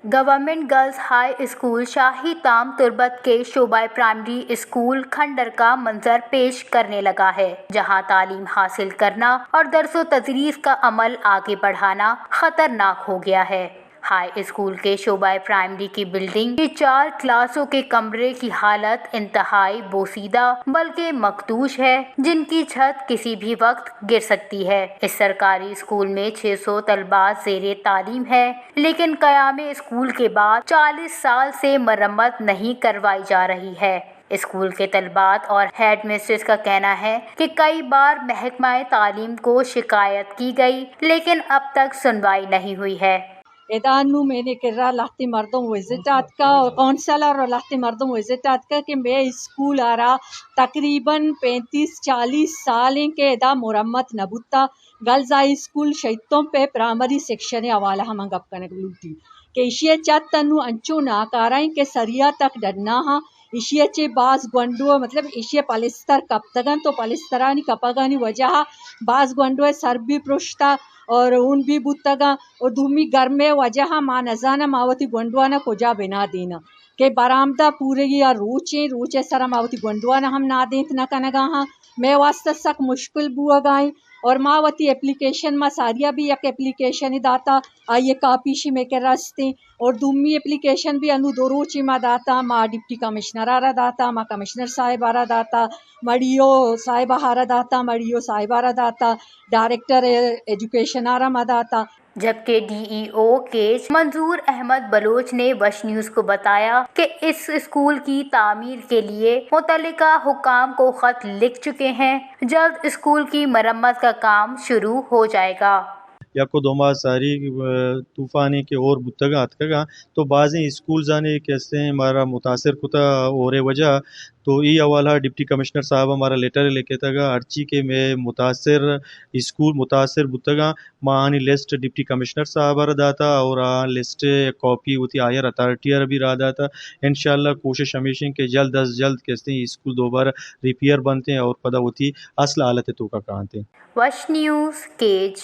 Government girls high school शाही ताम तुर्बत के शोबा primary school खंडर का मंजर पेश करने लगा है, जहां तालीम हासिल करना और दरसो तदरीस का अमल आगे बढ़ाना खतरनाक हो गया है। हाई स्कूल के शोबा प्राइमरी की बिल्डिंग के 4 क्लासों के कमरे की हालत इंतहाई बोसीदा बल्कि मखदूश है, जिनकी छत किसी भी वक्त गिर सकती है। इस सरकारी स्कूल में 600 तलबात ज़ेरे तालीम है, लेकिन क़यामे स्कूल के बाद 40 साल से मरम्मत नहीं करवाई जा रही है। स्कूल के तलबात और हेड मिस्ट्रेस का कहना है कि कई बार महकमा तालीम को शिकायत की गई, लेकिन अब तक सुनवाई नहीं हुई है। एदानु मैंने करा लाती मर्दों वज़िटात का और काउंसलर और लाती मर्दों वज़िटात का कि मैं स्कूल आ रहा तकरीबन 35-40 साल के एदा मुरम्मत नबुता गर्ल्स हाई स्कूल शैतों पे प्राइमरी सेक्शन अवाला हम गप कनक लूटी कि इशिया चत तनु अंचो नाकाराई के सरिया तक डरना हा इशिया चे बाज ग्वंडो मतलब इशिया पलिस्तर कपतगन तो पलिस्तरानी कपगानी वजह बाज ग्वंडो सर भी पृष्ठा और उन भी बुतगा और धूमी गर्मे वजह माँ नजाना मावती ग्वंडवाना कोजा बिना देना के बरामदा पूरे या रोचे सरा मावती ग्वंडवाना हम ना देत न कनगा हाँ मैं वास्ता सक मुश्किल बुआ गाई और मावती एप्लीकेशन मा सारिया भी एक एप्लीकेशन ही दाता आइए कापीशी में के रास्ते और दूमी एप्लीकेशन भी अनु दोरोची मा दाता मा डिप्टी कमिश्नर आरा दाता मा कमिश्नर साहिब आरा दाता मड़ियो साहिब हारा दाता मड़ियो साहिब आरा दाता डायरेक्टर एजुकेशन आरा मा दाता। जबकि डीईओ केज मंजूर अहमद बलोच ने वश न्यूज़ को बताया कि इस स्कूल की तामीर के लिए मुतल्लिका हुकाम को खत लिख चुके हैं, जल्द स्कूल की मरम्मत का काम शुरू हो जाएगा। याको दोमा सारी तूफ़ानी के और बुतगा अतकगा तो बाज़ी स्कूल जाने कैसे हमारा मुतासर कुता और वजह तो ई अवाला डिप्टी कमिश्नर साहब हमारा लेटर लेके तगा अर्ची के में मुतासर स्कूल मुतासर बुतगा मानी लिस्ट डिप्टी कमिश्नर साहब रहा दाता और लिस्ट कॉपी होती आयर अथॉरिटी भी रहा दाता। इंशाल्लाह कोशिश हमेशा के जल्द अज जल्द कैसे स्कूल दोबारा रिपेयर बनते हैं और पता होती असल हालत है तो का कहते। वश न्यूज़ केज।